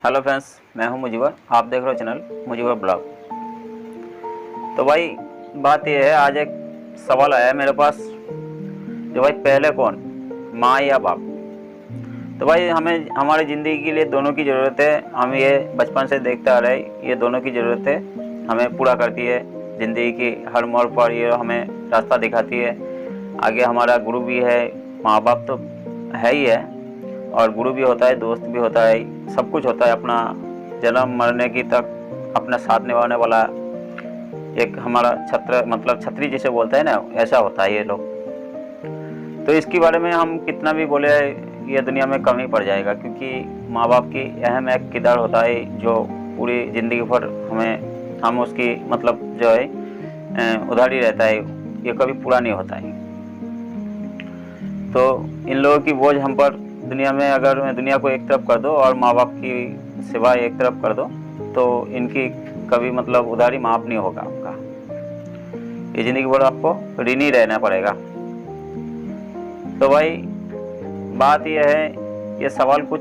Hello friends, मैं हूं मुजीबर। आप देख रहे हो चैनल मुजीबर ब्लॉग। तो भाई बात यह है, आज एक सवाल आया है मेरे पास जो भाई पहले कौन, माँ या बाप। तो भाई हमें हमारी ज़िंदगी के लिए दोनों की ज़रूरत है। हम ये बचपन से देखते आ रहे हैं, ये दोनों की ज़रूरत है, हमें पूरा करती है। ज़िंदगी की हर मोड़ पर ये हमें रास्ता दिखाती है। आगे हमारा गुरु भी है, माँ बाप तो है ही है, और गुरु भी होता है, दोस्त भी होता है, सब कुछ होता है। अपना जन्म मरने की तक अपना साथ निभाने वाला एक हमारा छत्र, मतलब छतरी जिसे बोलते हैं ना, ऐसा होता है ये लोग। तो इसके बारे में हम कितना भी बोले ये दुनिया में कम ही पड़ जाएगा, क्योंकि माँ बाप की अहम एक किरदार होता है जो पूरी ज़िंदगी भर हम उसकी मतलब जो है उधारी रहता है, ये कभी पूरा नहीं होता है। तो इन लोगों की बोझ हम पर दुनिया में, अगर दुनिया को एक तरफ कर दो और माँ बाप की सेवा एक तरफ कर दो, तो इनकी कभी मतलब उधारी माफ़ नहीं होगा आपका। ये ज़िंदगी भर आपको ऋणी रहना पड़ेगा। तो भाई बात यह है, ये सवाल कुछ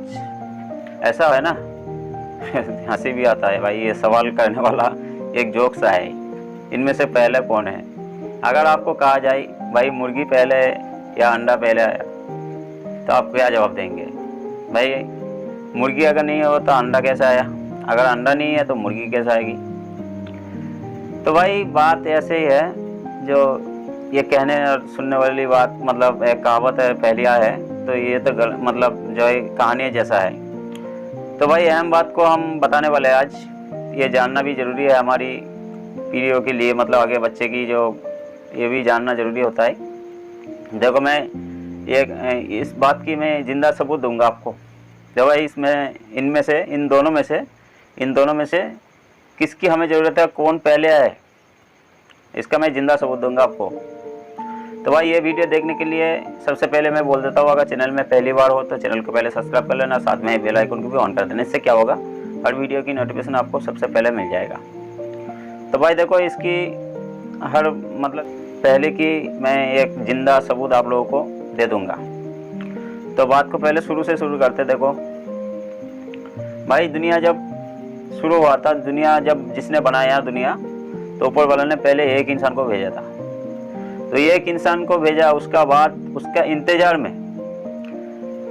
ऐसा है ना हंसी भी आता है भाई, ये सवाल करने वाला एक जोक सा है। इनमें से पहले कौन है? अगर आपको कहा जाए भाई मुर्गी पहले या अंडा पहले आया, तो आप क्या जवाब देंगे? भाई मुर्गी अगर नहीं हो तो अंडा कैसे आया? अगर अंडा नहीं है तो मुर्गी कैसे आएगी? तो भाई बात ऐसे ही है, जो ये कहने और सुनने वाली बात मतलब एक कहावत है, पहलिया है, तो ये तो मतलब जो है कहानी जैसा है। तो भाई अहम बात को हम बताने वाले हैं आज। ये जानना भी ज़रूरी है हमारी पीढ़ियों के लिए, मतलब आगे बच्चे की जो, ये भी जानना ज़रूरी होता है। देखो मैं एक इस बात की मैं ज़िंदा सबूत दूंगा आपको। जो भाई इसमें इनमें से इन दोनों में से किसकी हमें ज़रूरत है, कौन पहले है, इसका मैं ज़िंदा सबूत दूंगा आपको। तो भाई ये वीडियो देखने के लिए सबसे पहले मैं बोल देता हूँ, अगर चैनल में पहली बार हो तो चैनल को पहले सब्सक्राइब कर लेना, साथ में बेल आइकन को भी ऑन कर देना। इससे क्या होगा, हर वीडियो की नोटिफिकेशन आपको सबसे पहले मिल जाएगा। तो भाई देखो इसकी हर मतलब पहले की मैं एक ज़िंदा सबूत आप लोगों को दे दूंगा। तो बात को पहले शुरू से शुरू करते। देखो भाई दुनिया जब शुरू हुआ था, दुनिया जब जिसने बनाया दुनिया, तो ऊपर वाला ने पहले एक इंसान को भेजा था। तो ये एक इंसान को भेजा, उसका बाद उसका इंतजार में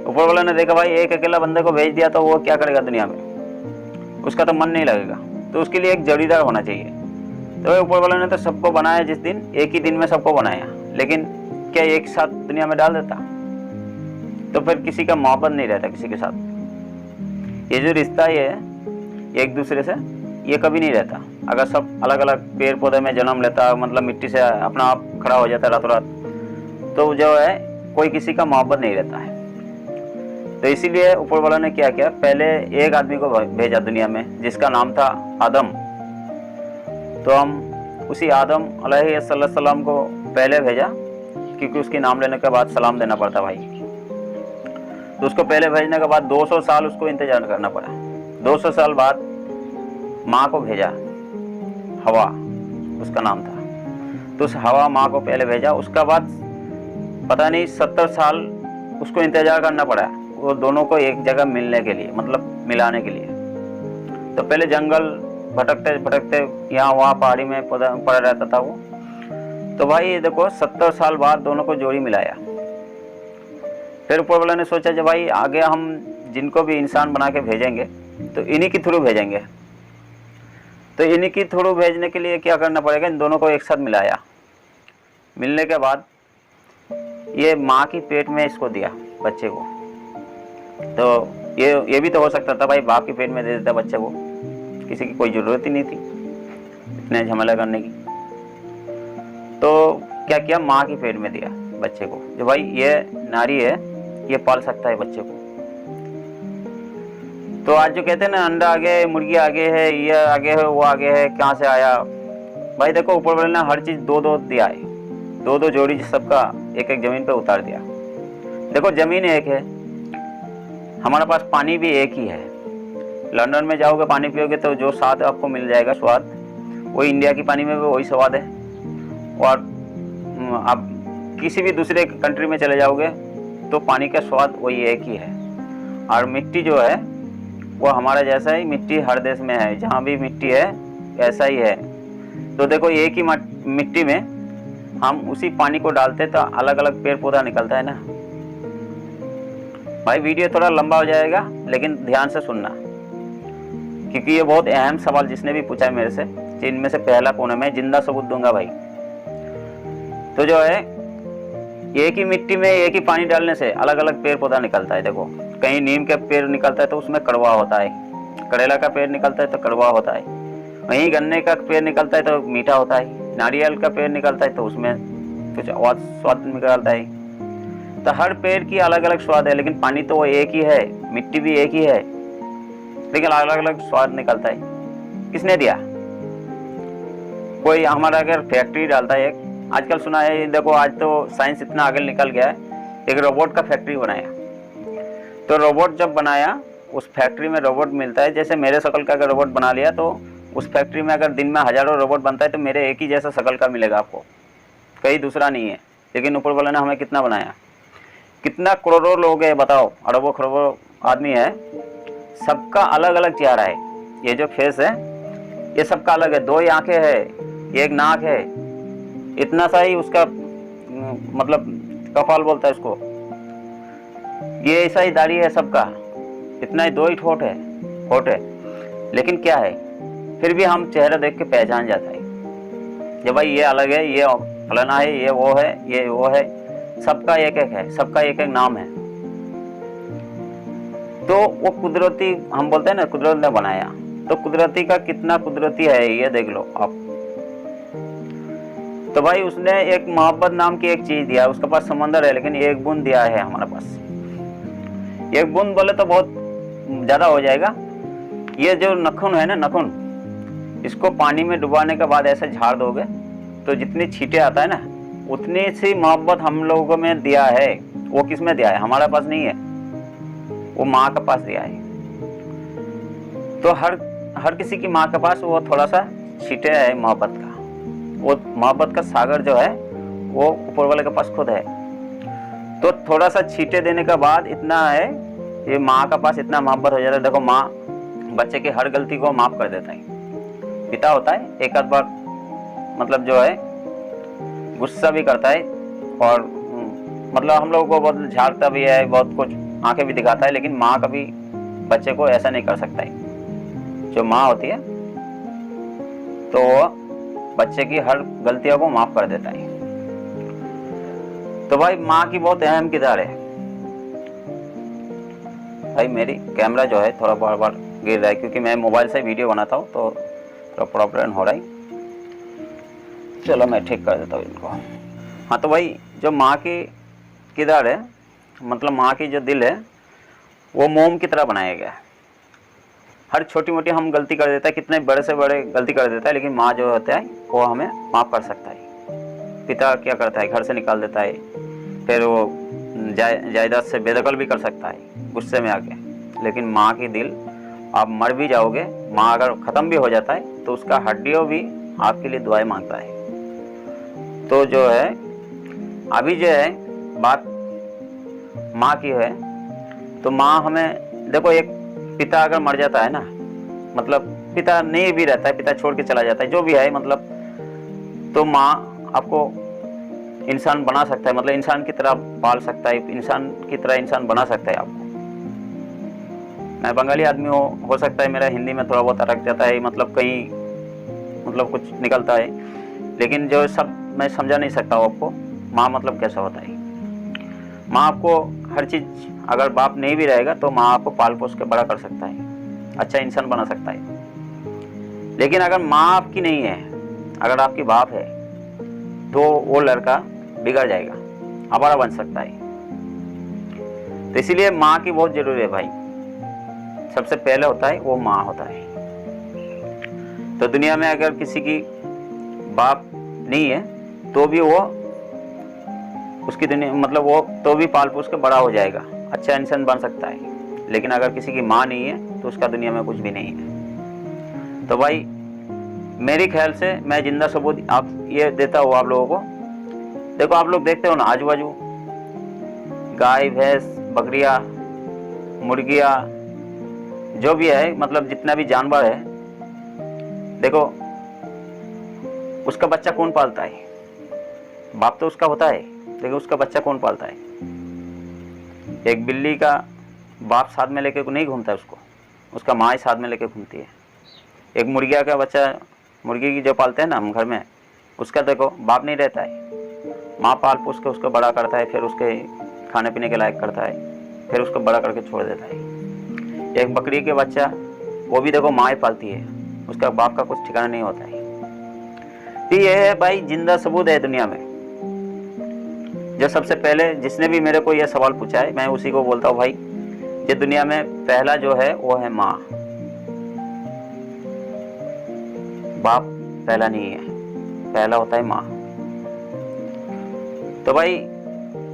ऊपर वाला ने देखा भाई एक अकेला बंदे को भेज दिया तो वो क्या करेगा दुनिया में, उसका तो मन नहीं लगेगा, तो उसके लिए एक जोड़ीदार होना चाहिए। तो ऊपर वाला ने तो सबको बनाया, जिस दिन एक ही दिन में सबको बनाया, लेकिन क्या एक साथ दुनिया में डाल देता? तो फिर किसी का मोहब्बत नहीं रहता किसी के साथ। ये जो रिश्ता है एक दूसरे से, ये कभी नहीं रहता। अगर सब अलग अलग पेड़ पौधे में जन्म लेता, मतलब मिट्टी से अपना आप खड़ा हो जाता रातों रात, तो जो है कोई किसी का मोहब्बत नहीं रहता है। तो इसीलिए ऊपर वाला ने क्या किया, पहले एक आदमी को भेजा दुनिया में जिसका नाम था आदम। तो हम उसी आदम अलैहिस्सलाम को पहले भेजा, क्योंकि उसके नाम लेने के बाद सलाम देना पड़ता भाई। तो उसको पहले भेजने के बाद 200 साल उसको इंतजार करना पड़ा। 200 साल बाद माँ को भेजा, हवा उसका नाम था। तो उस हवा माँ को पहले भेजा, उसका बाद पता नहीं 70 साल उसको इंतजार करना पड़ा वो दोनों को एक जगह मिलने के लिए, मतलब मिलाने के लिए। तो पहले जंगल भटकते भटकते यहाँ वहाँ पहाड़ी में पड़ा रहता था वो। तो भाई देखो 70 साल बाद दोनों को जोड़ी मिलाया। फिर ऊपर वाला ने सोचा जब भाई आगे हम जिनको भी इंसान बना के भेजेंगे तो इन्हीं के थ्रू भेजेंगे। तो इन्हीं की थ्रू भेजने के लिए क्या करना पड़ेगा, इन दोनों को एक साथ मिलाया। मिलने के बाद ये माँ की पेट में इसको दिया बच्चे को। तो ये भी तो हो सकता था भाई बाप के पेट में दे देता बच्चे को, किसी की कोई ज़रूरत ही नहीं थी इतने झमेला करने की। तो क्या किया, माँ की पेट में दिया बच्चे को, जो भाई ये नारी है ये पाल सकता है बच्चे को। तो आज जो कहते हैं ना अंडा आगे मुर्गी आगे है, ये आगे है वो आगे है, कहाँ से आया? भाई देखो ऊपर वाले ने हर चीज़ दो दो दिया है, दो दो जोड़ी सबका एक एक ज़मीन पे उतार दिया। देखो ज़मीन एक है, हमारे पास पानी भी एक ही है। लंदन में जाओगे पानी पियोगे तो जो स्वाद आपको मिल जाएगा स्वाद, वही इंडिया की पानी में भी वही स्वाद है। और आप किसी भी दूसरे कंट्री में चले जाओगे तो पानी का स्वाद वही एक ही है। और मिट्टी जो है वो हमारा जैसा ही मिट्टी हर देश में है, जहाँ भी मिट्टी है ऐसा ही है। तो देखो एक ही मिट्टी में हम उसी पानी को डालते तो अलग अलग पेड़ पौधा निकलता है ना। भाई वीडियो थोड़ा लंबा हो जाएगा लेकिन ध्यान से सुनना, क्योंकि ये बहुत अहम सवाल जिसने भी पूछा है मेरे से, इनमें से पहला कौन है, मैं जिंदा सबूत दूंगा भाई। तो जो है एक ही मिट्टी में एक ही पानी डालने से अलग अलग पेड़ पौधा निकलता है। देखो कहीं नीम का पेड़ निकलता है तो उसमें कड़वा होता है, करेला का पेड़ निकलता है तो कड़वा होता है, वहीं गन्ने का पेड़ निकलता है तो मीठा होता है, नारियल का पेड़ निकलता है तो उसमें कुछ और स्वाद निकलता है। तो हर पेड़ की अलग अलग स्वाद है, लेकिन पानी तो वो एक ही है, मिट्टी भी एक ही है, लेकिन अलग अलग स्वाद निकलता है। किसने दिया? कोई हमारा अगर फैक्ट्री डालता है, एक आजकल सुना है, देखो आज तो साइंस इतना आगे निकल गया है, एक रोबोट का फैक्ट्री बनाया। तो रोबोट जब बनाया, उस फैक्ट्री में रोबोट मिलता है, जैसे मेरे शक्ल का अगर रोबोट बना लिया तो उस फैक्ट्री में अगर दिन में हज़ारों रोबोट बनता है तो मेरे एक ही जैसा शक्ल का मिलेगा आपको, कहीं दूसरा नहीं है। लेकिन ऊपर वाले ने हमें कितना बनाया, कितना करोड़ों लोग हैं, बताओ, अरबों खरबों आदमी है, सबका अलग अलग चेहरा है। ये जो फेस है ये सबका अलग है, 2 आंखें है, एक नाक है, इतना सा ही उसका मतलब कपाल बोलता है उसको, ये ऐसा ही दाढ़ी है सबका, इतना ही 2 ही ठोट है। लेकिन क्या है, फिर भी हम चेहरा देख के पहचान जाता है कि भाई ये अलग है, ये फलाना है, ये वो है, ये वो है, सबका एक एक है, सबका एक एक नाम है। तो वो कुदरती, हम बोलते हैं ना कुदरत ने बनाया, तो कुदरती का कितना कुदरती है ये देख लो आप। तो भाई उसने एक मोहब्बत नाम की एक चीज दिया, उसके पास समंदर है लेकिन एक बूंद दिया है हमारे पास। एक बूंद बोले तो बहुत ज्यादा हो जाएगा। ये जो नखून है ना, नखून, इसको पानी में डुबाने के बाद ऐसे झाड़ दोगे तो जितनी छींटे आता है ना, उतनी सी मोहब्बत हम लोगों में दिया है। वो किस में दिया है? हमारे पास नहीं है, वो माँ के पास दिया है। तो हर किसी की माँ के पास वो थोड़ा सा छींटे है मोहब्बत का। वो मोहब्बत का सागर जो है वो ऊपर वाले के पास खुद है। तो थोड़ा सा छींटे देने के बाद इतना है, ये माँ का पास इतना मोहब्बत हो जाता है। देखो माँ बच्चे की हर गलती को माफ कर देता है। पिता होता है एक आध बार मतलब जो है गुस्सा भी करता है, और मतलब हम लोगों को बहुत झाड़ता भी है, बहुत कुछ आंखें भी दिखाता है, लेकिन माँ कभी बच्चे को ऐसा नहीं कर सकता है। जो माँ होती है तो वो बच्चे की हर गलतियों को माफ कर देता है। तो भाई माँ की बहुत अहम किरदार है। भाई मेरी कैमरा जो है थोड़ा बार बार गिर रहा है, क्योंकि मैं मोबाइल से वीडियो बनाता हूँ तो थोड़ा प्रॉब्लम हो रहा है। चलो मैं ठीक कर देता हूँ इनको। हाँ तो भाई जो माँ की किरदार है, मतलब माँ की जो दिल है वो मोम की तरह बनाया गया है। हर छोटी मोटी हम गलती कर देता है, कितने बड़े से बड़े गलती कर देता है, लेकिन माँ जो होता है वो हमें माफ़ कर सकता है। पिता क्या करता है, घर से निकाल देता है, फिर वो जायदाद से बेदखल भी कर सकता है गुस्से में आके। लेकिन माँ की दिल, आप मर भी जाओगे, माँ अगर ख़त्म भी हो जाता है तो उसका हड्डियों भी आपके लिए दुआएं मांगता है। तो जो है अभी जो है बात माँ की है, तो माँ हमें देखो, एक पिता अगर मर जाता है ना, मतलब पिता नहीं भी रहता है, पिता छोड़ के चला जाता है, जो भी है मतलब, तो माँ आपको इंसान बना सकता है, मतलब इंसान की तरह पाल सकता है, इंसान की तरह इंसान बना सकता है आपको। मैं बंगाली आदमी हो सकता है मेरा हिंदी में थोड़ा बहुत अटक जाता है, मतलब कहीं मतलब कुछ निकलता है, लेकिन जो सब मैं समझा नहीं सकता हूँ आपको माँ मतलब कैसा होता है। माँ आपको हर चीज़, अगर बाप नहीं भी रहेगा तो माँ आपको पाल पोस के बड़ा कर सकता है, अच्छा इंसान बना सकता है। लेकिन अगर माँ आपकी नहीं है, अगर आपकी बाप है, तो वो लड़का बिगड़ जाएगा, आवारा बन सकता है। तो इसीलिए माँ की बहुत जरूरी है भाई। सबसे पहले होता है वो माँ होता है। तो दुनिया में अगर किसी की बाप नहीं है तो भी वो उसकी दुनिया, मतलब वो तो भी पाल पोस के बड़ा हो जाएगा, अच्छा इंसान बन सकता है। लेकिन अगर किसी की माँ नहीं है तो उसका दुनिया में कुछ भी नहीं है। तो भाई मेरे ख्याल से मैं जिंदा सबूत आप ये देता हूँ आप लोगों को। देखो आप लोग देखते हो ना आजू बाजू गाय भैंस बकरियाँ मुर्गियाँ, जो भी है, मतलब जितना भी जानवर है, देखो उसका बच्चा कौन पालता है? बाप तो उसका होता है, लेकिन उसका बच्चा कौन पालता है? एक बिल्ली का बाप साथ में लेके नहीं घूमता है उसको, उसका माँ ही साथ में लेके घूमती है। एक मुर्गिया का बच्चा, मुर्गी की जो पालते हैं ना हम घर में, उसका देखो बाप नहीं रहता है, माँ पाल पोस के उसको बड़ा करता है, फिर उसके खाने पीने के लायक करता है, फिर उसको बड़ा करके छोड़ देता है। एक बकरी के बच्चा, वो भी देखो माँ ही पालती है, उसका बाप का कुछ ठिकाना नहीं होता है। तो ये है भाई जिंदा सबूत है दुनिया में। जो सबसे पहले जिसने भी मेरे को यह सवाल पूछा है, मैं उसी को बोलता हूँ भाई, ये दुनिया में पहला जो है वो है माँ, बाप पहला नहीं है, पहला होता है माँ। तो भाई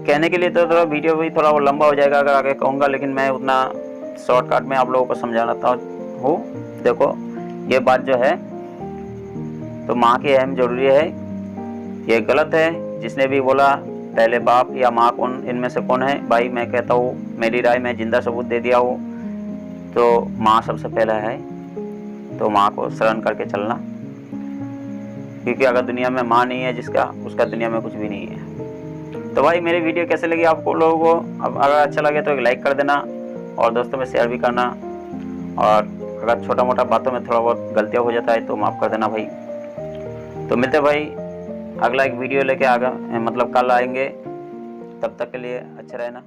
कहने के लिए तो थोड़ा वीडियो भी थोड़ा वो लंबा हो जाएगा अगर आगे कहूँगा, लेकिन मैं उतना शॉर्टकट में आप लोगों को समझाता हूँ। देखो ये बात जो है तो माँ की अहम जरूरी है, ये गलत है। जिसने भी बोला पहले बाप या माँ कौन, इनमें से कौन है, भाई मैं कहता हूँ, मेरी राय में जिंदा सबूत दे दिया हूँ, तो माँ सबसे पहला है। तो माँ को शरण करके चलना, क्योंकि अगर दुनिया में माँ नहीं है जिसका, उसका दुनिया में कुछ भी नहीं है। तो भाई मेरी वीडियो कैसे लगी आपको लोगों को? अब अगर अच्छा लगे तो एक लाइक कर देना और दोस्तों में शेयर भी करना, और अगर छोटा मोटा बातों में थोड़ा बहुत गलतियाँ हो जाता है तो माफ़ कर देना भाई। तो मिलते भाई अगला एक वीडियो लेके आगे, मतलब कल आएंगे। तब तक के लिए अच्छा रहना।